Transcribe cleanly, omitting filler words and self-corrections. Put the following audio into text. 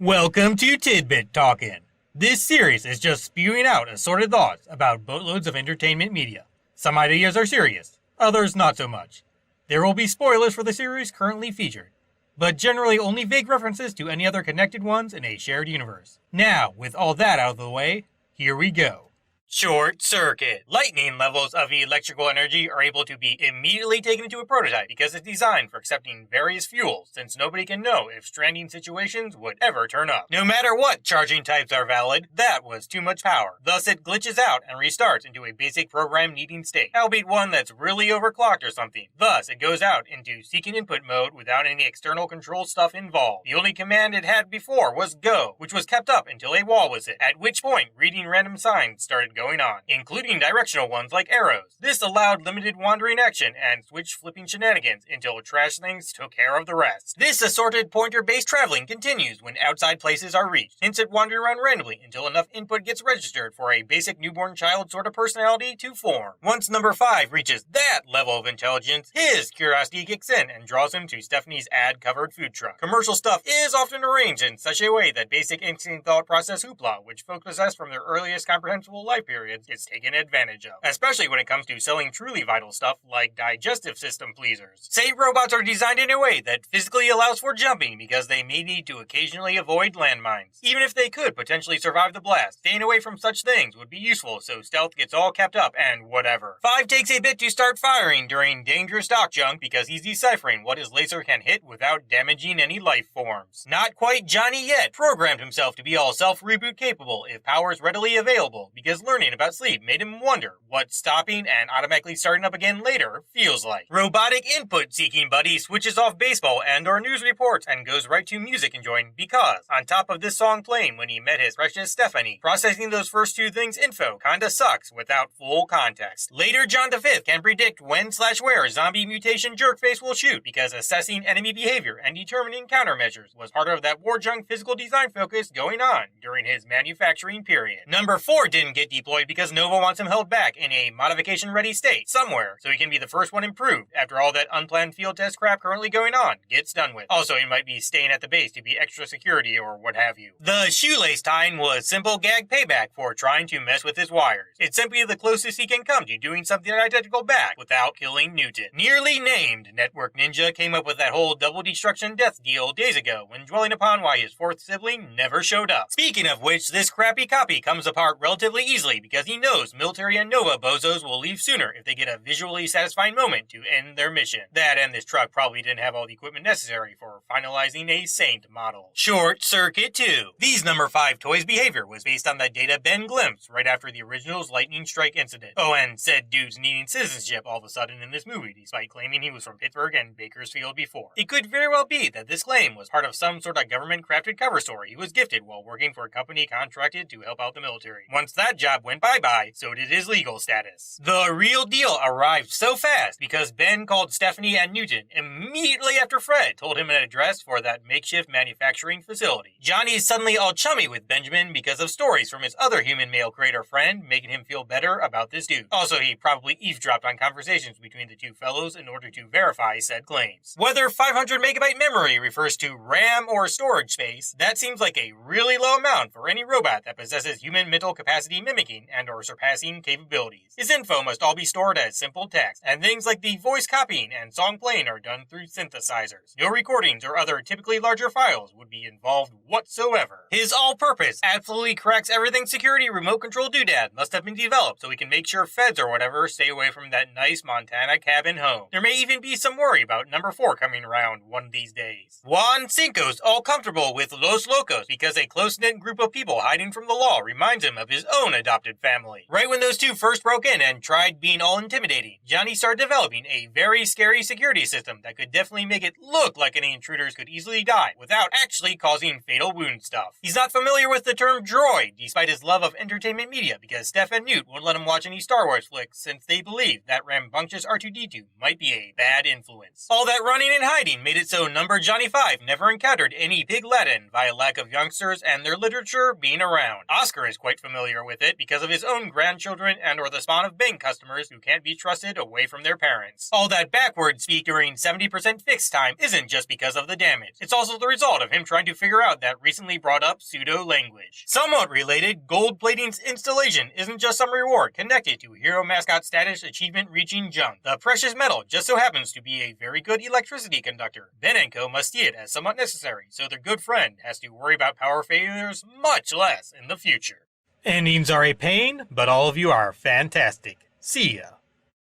Welcome to Tidbit Talkin. This series is just spewing out assorted thoughts about boatloads of entertainment media. Some ideas are serious, others not so much. There will be spoilers for the series currently featured, but generally only vague references to any other connected ones in a shared universe. Now, with all that out of the way, here we go. Short circuit. Lightning levels of electrical energy are able to be immediately taken into a prototype because it's designed for accepting various fuels, since nobody can know if stranding situations would ever turn up. No matter what charging types are valid, that was too much power. Thus it glitches out and restarts into a basic program needing state, albeit one that's really overclocked or something. Thus it goes out into seeking input mode without any external control stuff involved. The only command it had before was go, which was kept up until a wall was hit, at which point reading random signs started going on, including directional ones like arrows. This allowed limited wandering action and switch flipping shenanigans until trash things took care of the rest. This assorted pointer-based traveling continues when outside places are reached, hence it wandering around randomly until enough input gets registered for a basic newborn child sort of personality to form. Once number 5 reaches that level of intelligence, his curiosity kicks in and draws him to Stephanie's ad-covered food truck. Commercial stuff is often arranged in such a way that basic instant thought process hoopla, which folks possess from their earliest comprehensible life periods, is taken advantage of, especially when it comes to selling truly vital stuff like digestive system pleasers. Say robots are designed in a way that physically allows for jumping because they may need to occasionally avoid landmines. Even if they could potentially survive the blast, staying away from such things would be useful so stealth gets all kept up and whatever. 5 takes a bit to start firing during dangerous dock junk because he's deciphering what his laser can hit without damaging any life forms. Not quite Johnny yet programmed himself to be all self-reboot capable if powers readily available because learning about sleep made him wonder what stopping and automatically starting up again later feels like. Robotic input-seeking buddy switches off baseball and or news reports and goes right to music enjoying because, on top of this song playing when he met his precious Stephanie, processing those first two things info kinda sucks without full context. Later, John V can predict when/where zombie mutation jerkface will shoot because assessing enemy behavior and determining countermeasures was part of that war junk physical design focus going on during his manufacturing period. Number 4 didn't get deployed because Nova wants him held back in a modification-ready state somewhere so he can be the first one improved after all that unplanned field test crap currently going on gets done with. Also, he might be staying at the base to be extra security or what have you. The shoelace tying was simple gag payback for trying to mess with his wires. It's simply the closest he can come to doing something identical back without killing Newton. Nearly named Network Ninja came up with that whole double destruction death deal days ago when dwelling upon why his 4th sibling never showed up. Speaking of which, this crappy copy comes apart relatively easily because he knows military and Nova bozos will leave sooner if they get a visually satisfying moment to end their mission. That and this truck probably didn't have all the equipment necessary for finalizing a Saint model. Short Circuit 2. These number 5 toys' behavior was based on the data Ben glimpsed right after the original's lightning strike incident. Oh, and said dude's needing citizenship all of a sudden in this movie despite claiming he was from Pittsburgh and Bakersfield before. It could very well be that this claim was part of some sort of government-crafted cover story he was gifted while working for a company contracted to help out the military. Once that job went bye-bye, so did his legal status. The real deal arrived so fast because Ben called Stephanie and Newton immediately after Fred told him an address for that makeshift manufacturing facility. Johnny's suddenly all chummy with Benjamin because of stories from his other human male creator friend making him feel better about this dude. Also, he probably eavesdropped on conversations between the two fellows in order to verify said claims. Whether 500 megabyte memory refers to RAM or storage space, that seems like a really low amount for any robot that possesses human mental capacity mimicking and or surpassing capabilities. His info must all be stored as simple text, and things like the voice copying and song playing are done through synthesizers. No recordings or other typically larger files would be involved whatsoever. His all-purpose, absolutely cracks everything security remote control doodad must have been developed so he can make sure feds or whatever stay away from that nice Montana cabin home. There may even be some worry about number 4 coming around one of these days. Juan Cinco's all comfortable with Los Locos because a close-knit group of people hiding from the law reminds him of his own adopted family. Right when those two first broke in and tried being all intimidating, Johnny started developing a very scary security system that could definitely make it look like any intruders could easily die without actually causing fatal wound stuff. He's not familiar with the term droid, despite his love of entertainment media, because Steph and Newt won't let him watch any Star Wars flicks since they believe that rambunctious R2-D2 might be a bad influence. All that running and hiding made it so number Johnny 5 never encountered any pig Latin via lack of youngsters and their literature being around. Oscar is quite familiar with it because because of his own grandchildren and or the spawn of bank customers who can't be trusted away from their parents. All that backward speak during 70% fix time isn't just because of the damage. It's also the result of him trying to figure out that recently brought up pseudo language. Somewhat related, gold plating's installation isn't just some reward connected to hero mascot status achievement reaching junk. The precious metal just so happens to be a very good electricity conductor. Ben & Co. must see it as somewhat necessary, so their good friend has to worry about power failures much less in the future. Endings are a pain, but all of you are fantastic. See ya.